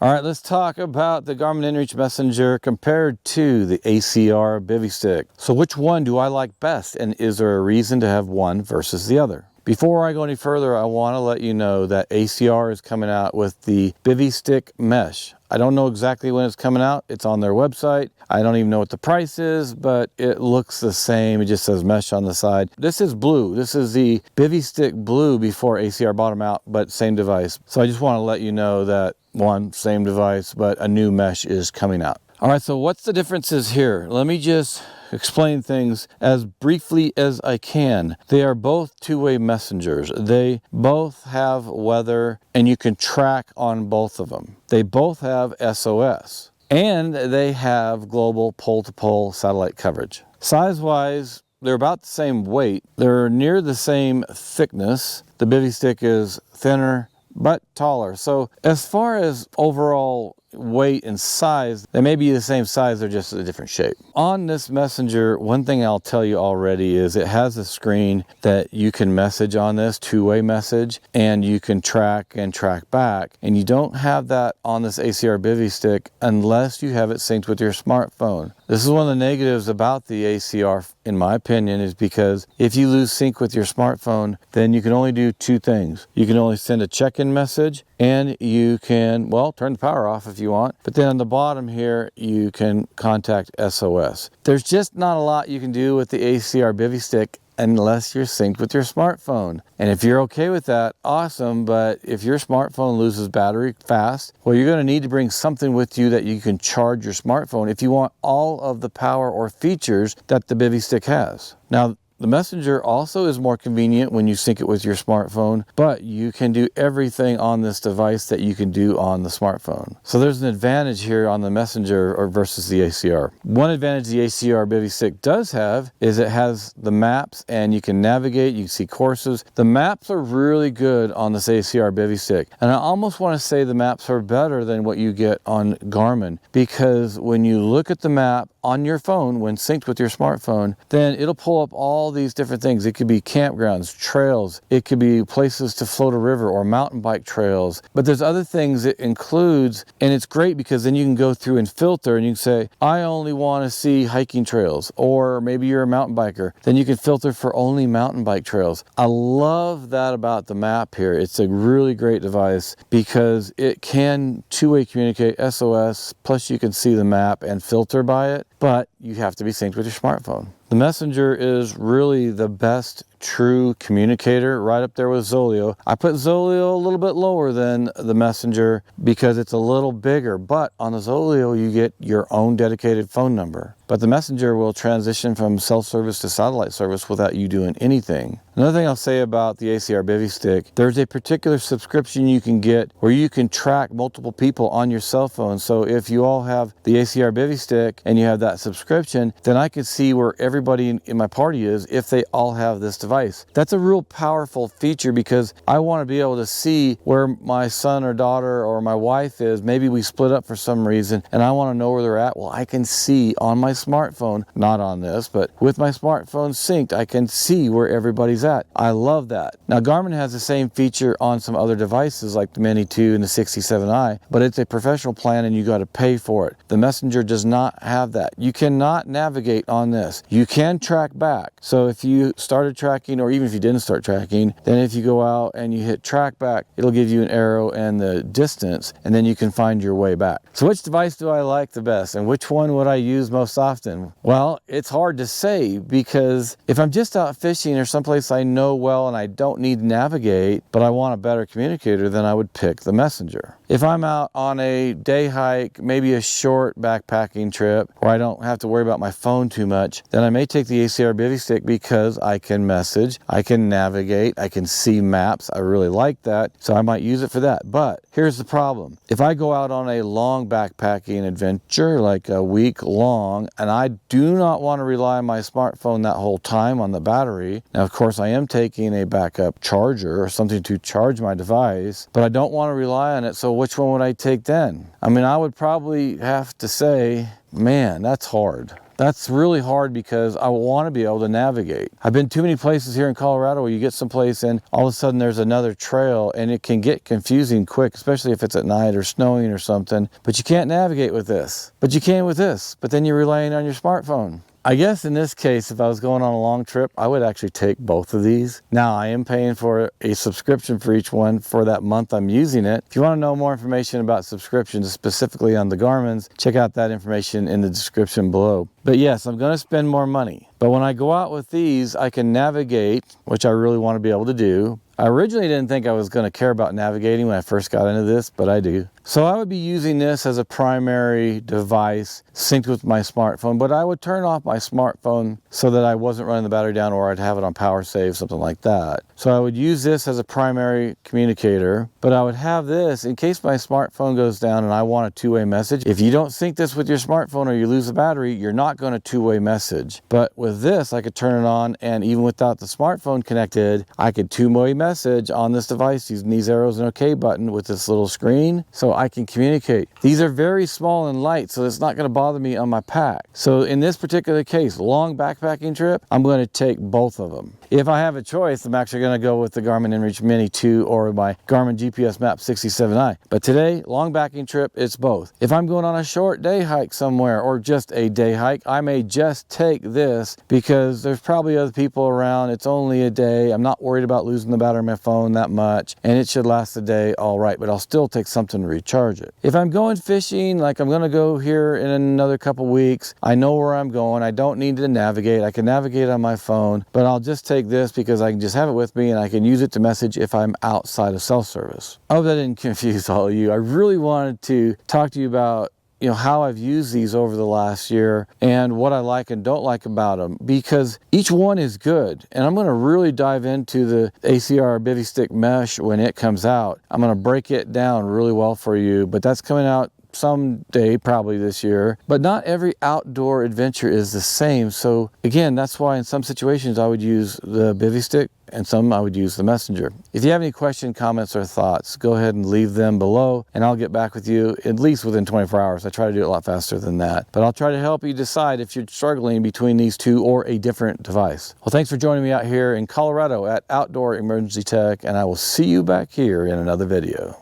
All right, let's talk about the Garmin inReach Messenger compared to the ACR Bivy Stick. So which one do I like best, and is there a reason to have one versus the other? Before I go any further, I want to let you know that ACR is coming out with the Bivy Stick Mesh. I don't know exactly when it's coming out. It's on their website. I don't even know what the price is, but it looks the same. It just says mesh on the side. This is blue. This is the Bivy Stick Blue before ACR bought them out, but same device. So I just want to let you know that one, same device, but a new mesh is coming out. All right, so what's the differences here? Let me just explain things as briefly as I can. They are both two-way messengers. They both have weather, and you can track on both of them. They both have SOS, and they have global pole-to-pole satellite coverage. Size-wise, they're about the same weight. They're near the same thickness. The Bivy Stick is thinner, but taller. So as far as overall weight and size, they may be the same size, they're just a different shape. On this messenger, one thing I'll tell you already is it has a screen that you can message on this, two-way message, and you can track and track back. And you don't have that on this ACR Bivy Stick unless you have it synced with your smartphone. This is one of the negatives about the ACR, in my opinion, is because if you lose sync with your smartphone, then you can only do two things. You can only send a check-in message, and you can, well, turn the power off if you want. But then on the bottom here, you can contact SOS. There's just not a lot you can do with the ACR Bivy Stick unless you're synced with your smartphone. And if you're okay with that, awesome. But if your smartphone loses battery fast, well, you're going to need to bring something with you that you can charge your smartphone if you want all of the power or features that the Bivy Stick has. Now, the messenger also is more convenient when you sync it with your smartphone, but you can do everything on this device that you can do on the smartphone. So there's an advantage here on the messenger or versus the ACR. One advantage the ACR Bivy Stick does have is it has the maps, and you can navigate, you can see courses. The maps are really good on this ACR Bivy Stick. And I almost want to say the maps are better than what you get on Garmin, because when you look at the map on your phone when synced with your smartphone, then it'll pull up all these different things. It could be campgrounds, trails, it could be places to float a river or mountain bike trails. But there's other things it includes, and it's great because then you can go through and filter, and you can say, I only want to see hiking trails, or maybe you're a mountain biker. Then you can filter for only mountain bike trails. I love that about the map here. It's a really great device because it can two-way communicate SOS, plus you can see the map and filter by it, but you have to be synced with your smartphone. The messenger is really the best true communicator, right up there with Zoleo. I put Zoleo a little bit lower than the messenger because it's a little bigger, but on the Zoleo you get your own dedicated phone number. But the messenger will transition from cell service to satellite service without you doing anything. Another thing I'll say about the ACR Bivy Stick, there's a particular subscription you can get where you can track multiple people on your cell phone. So if you all have the ACR Bivy Stick and you have that subscription, then I can see where everybody in my party is if they all have this device. That's a real powerful feature because I want to be able to see where my son or daughter or my wife is. Maybe we split up for some reason and I want to know where they're at. Well, I can see on my smartphone, not on this, but with my smartphone synced, I can see where everybody's at. I love that. Now, Garmin has the same feature on some other devices like the Mini 2 and the 67i, but it's a professional plan and you got to pay for it. The messenger does not have that. You cannot navigate on this. You can track back. So if you started tracking, or even if you didn't start tracking, then if you go out and you hit track back, it'll give you an arrow and the distance, and then you can find your way back. So which device do I like the best, and which one would I use most often? Well, it's hard to say because if I'm just out fishing or someplace I know well and I don't need to navigate, but I want a better communicator, then I would pick the messenger. If I'm out on a day hike, maybe a short backpacking trip where I don't have to worry about my phone too much, then I may take the ACR Bivy Stick because I can message, I can navigate, I can see maps. I really like that, so I might use it for that. But here's the problem. If I go out on a long backpacking adventure, like a week long, and I do not want to rely on my smartphone that whole time on the battery. Now, of course, I am taking a backup charger or something to charge my device, but I don't want to rely on it. So which one would I take then? I mean, I would probably have to say, man, that's hard. That's really hard because I want to be able to navigate. I've been too many places here in Colorado where you get someplace and all of a sudden there's another trail, and it can get confusing quick, especially if it's at night or snowing or something. But you can't navigate with this. But you can with this. But then you're relying on your smartphone. I guess in this case, if I was going on a long trip, I would actually take both of these. Now, I am paying for a subscription for each one for that month I'm using it. If you want to know more information about subscriptions, specifically on the Garmin's, check out that information in the description below. But yes, I'm going to spend more money. But when I go out with these, I can navigate, which I really want to be able to do. I originally didn't think I was going to care about navigating when I first got into this, but I do. So I would be using this as a primary device synced with my smartphone, but I would turn off my smartphone so that I wasn't running the battery down, or I'd have it on power save, something like that. So I would use this as a primary communicator, but I would have this in case my smartphone goes down and I want a two-way message. If you don't sync this with your smartphone or you lose the battery, you're not going to two-way message. But with this, I could turn it on, and even without the smartphone connected, I could two-way message on this device using these arrows and OK button with this little screen, so I can communicate. These are very small and light, so it's not going to bother me on my pack. So in this particular case, long backpacking trip, I'm going to take both of them. If I have a choice, I'm actually going to go with the Garmin inReach Mini 2 or my Garmin GPS Map 67i. But today, long backing trip, it's both. If I'm going on a short day hike somewhere or just a day hike, I may just take this because there's probably other people around. It's only a day. I'm not worried about losing the battery on my phone that much, and it should last the day all right, but I'll still take something to recharge it. If I'm going fishing, like I'm going to go here in another couple weeks, I know where I'm going. I don't need to navigate. I can navigate on my phone, but I'll just take this because I can just have it with me and I can use it to message if I'm outside of cell service. I hope that didn't confuse all of you. I really wanted to talk to you about how I've used these over the last year and what I like and don't like about them, because each one is good. And I'm going to really dive into the ACR Bivy Stick Mesh when it comes out. I'm going to break it down really well for you, but that's coming out someday, probably this year. But not every outdoor adventure is the same. So again, that's why in some situations I would use the Bivy Stick and some I would use the Messenger. If you have any questions, comments, or thoughts, go ahead and leave them below and I'll get back with you at least within 24 hours. I try to do it a lot faster than that. But I'll try to help you decide if you're struggling between these two or a different device. Well, thanks for joining me out here in Colorado at Outdoor Emergency Tech, and I will see you back here in another video.